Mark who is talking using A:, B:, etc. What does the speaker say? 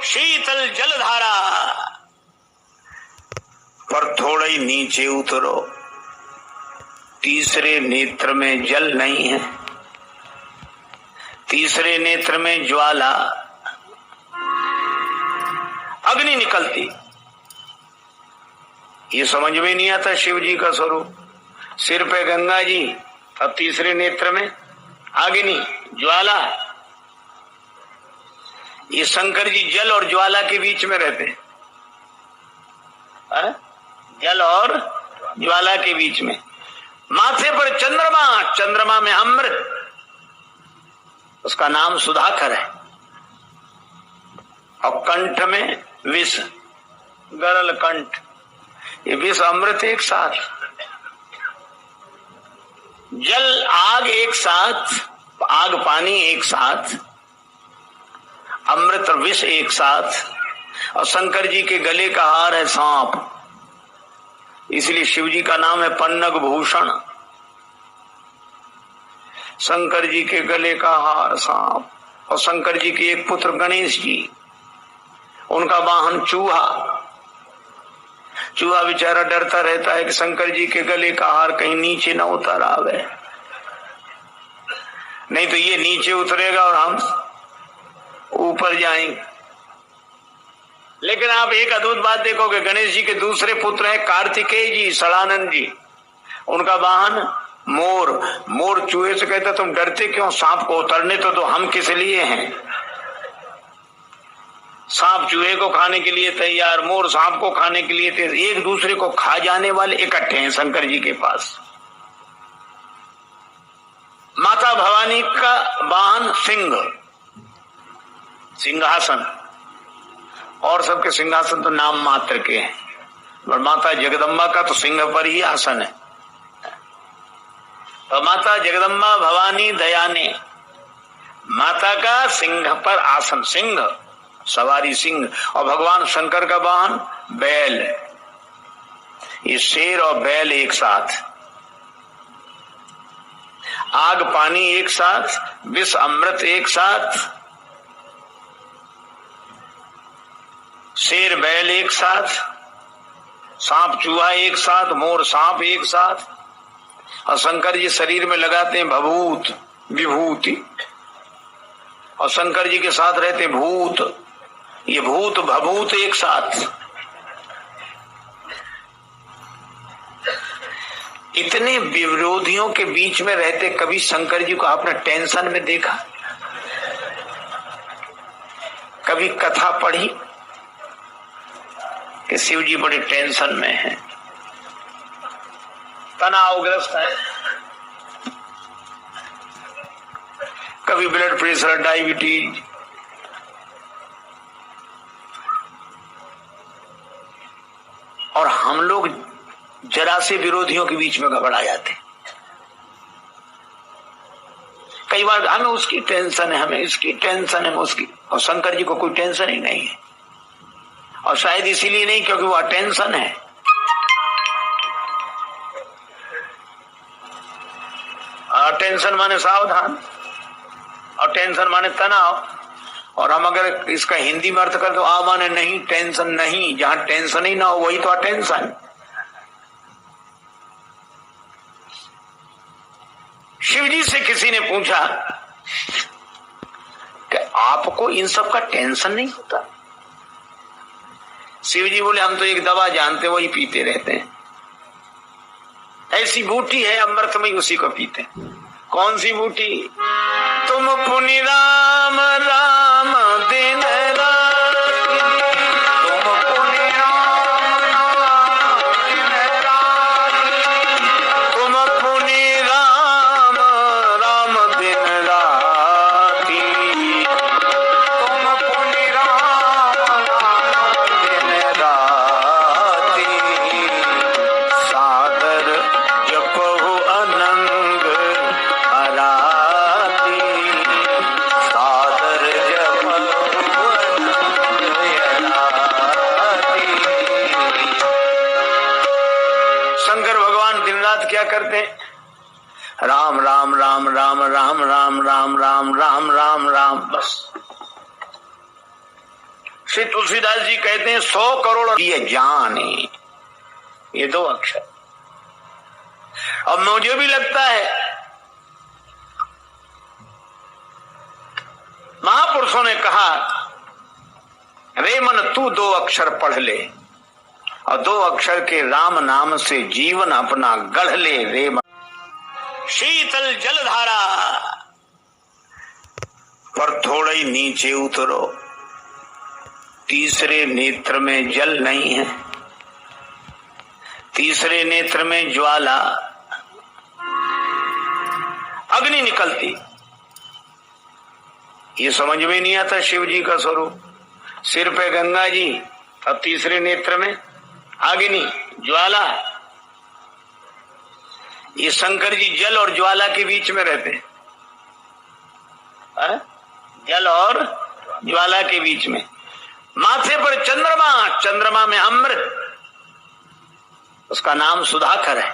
A: शीतल जलधारा। पर थोड़ा ही नीचे उतरो, तीसरे नेत्र में जल नहीं है, तीसरे नेत्र में ज्वाला, अग्नि निकलती। ये समझ में नहीं आता शिव जी का स्वरूप। सिर पे गंगा जी और तीसरे नेत्र में अग्नि ज्वाला। ये शंकर जी जल और ज्वाला के बीच में रहते हैं, जल और ज्वाला के बीच में। माथे पर चंद्रमा, चंद्रमा में अमृत, उसका नाम सुधाकर है। और कंठ में विष, गरल कंठ। ये विष अमृत एक साथ, जल आग एक साथ, आग पानी एक साथ, अमृत और विष एक साथ। और शंकर जी के गले का हार है सांप, इसलिए शिव जी का नाम है पन्नग भूषण। शंकर जी के गले का हार सांप। और शंकर जी के एक पुत्र गणेश जी, उनका वाहन चूहा। चूहा बेचारा डरता रहता है कि शंकर जी के गले का हार कहीं नीचे न उतर आवे, नहीं तो ये नीचे उतरेगा और हम ऊपर जाएंगे। लेकिन आप एक अद्भुत बात देखोगे, गणेश जी के दूसरे पुत्र हैं कार्तिकेय जी, सड़ानंद जी। उनका वाहन मोर। मोर चूहे से कहता तुम डरते क्यों, सांप को उतरने तो हम किस लिए हैं। सांप चूहे को खाने के लिए तैयार, मोर सांप को खाने के लिए तैयार। एक दूसरे को खा जाने वाले इकट्ठे हैं शंकर जी के पास। माता भवानी का वाहन सिंह, सिंहासन। और सबके सिंहासन तो नाम मात्र के हैं, और माता जगदम्बा का तो सिंह पर ही आसन है। तो माता जगदम्बा भवानी दयाने, माता का सिंह पर आसन, सिंह सवारी सिंह। और भगवान शंकर का वाहन बैल। ये शेर और बैल एक साथ, आग पानी एक साथ, विष अमृत एक साथ, शेर बैल एक साथ, सांप चूहा एक साथ, मोर सांप एक साथ। और शंकर जी शरीर में लगाते हैं भभूत, विभूति। और शंकर जी के साथ रहते हैं भूत। ये भूत भभूत एक साथ। इतने विरोधियों के बीच में रहते कभी शंकर जी को आपने टेंशन में देखा? कभी कथा पढ़ी कि शिव जी बड़े टेंशन में हैं, तनावग्रस्त है? कभी ब्लड प्रेशर, डायबिटीज, और हम लोग जरा से विरोधियों के बीच में घबरा जाते। कई बार हमें उसकी टेंशन है, हमें इसकी टेंशन है, उसकी। और शंकर जी को कोई टेंशन ही नहीं है, और शायद इसीलिए नहीं क्योंकि वो अटेंशन है। अटेंशन माने सावधान, और टेंशन माने तनाव। और हम अगर इसका हिंदी में अर्थ कर तो आ माने नहीं, टेंशन नहीं। जहां टेंशन ही ना हो वही तो अटेंशन। शिव जी से किसी ने पूछा कि आपको इन सब का टेंशन नहीं होता? शिव जी बोले हम तो एक दवा जानते, वही पीते रहते हैं। ऐसी बूटी है अमृतमयी, उसी को पीते हैं। कौन सी बूटी? तुम पुनि राम राम दिन रात, तुम पुनि राम राम दिन रात, तुम पुनि राम राम दिन राती, तुम पुनि राम राम दिन राती, सादर जपहु अनंग अराती, सादर जपहु अनंग अराती। शंकर भगवान दिन रात क्या करते हैं? राम राम राम राम राम राम राम राम राम राम राम, बस। श्री तुलसीदास जी कहते हैं 100 करोड़ ये जान है, ये 2 अक्षर। अब मुझे भी लगता है महापुरुषों ने कहा रे मन तू 2 अक्षर पढ़ ले और 2 अक्षर के राम नाम से जीवन अपना गढ़ ले रे मन। शीतल जलधारा पर थोड़ा ही नीचे उतरो, तीसरे नेत्र में जल नहीं है, तीसरे नेत्र में ज्वाला अग्नि निकलती। ये समझ में नहीं आता शिव जी का स्वरूप। सिर पे गंगा जी और तीसरे नेत्र में अग्नि ज्वाला। ये शंकर जी जल और ज्वाला के बीच में रहते हैं, जल और ज्वाला के बीच में। माथे पर चंद्रमा, चंद्रमा में अमृत, उसका नाम सुधाकर है।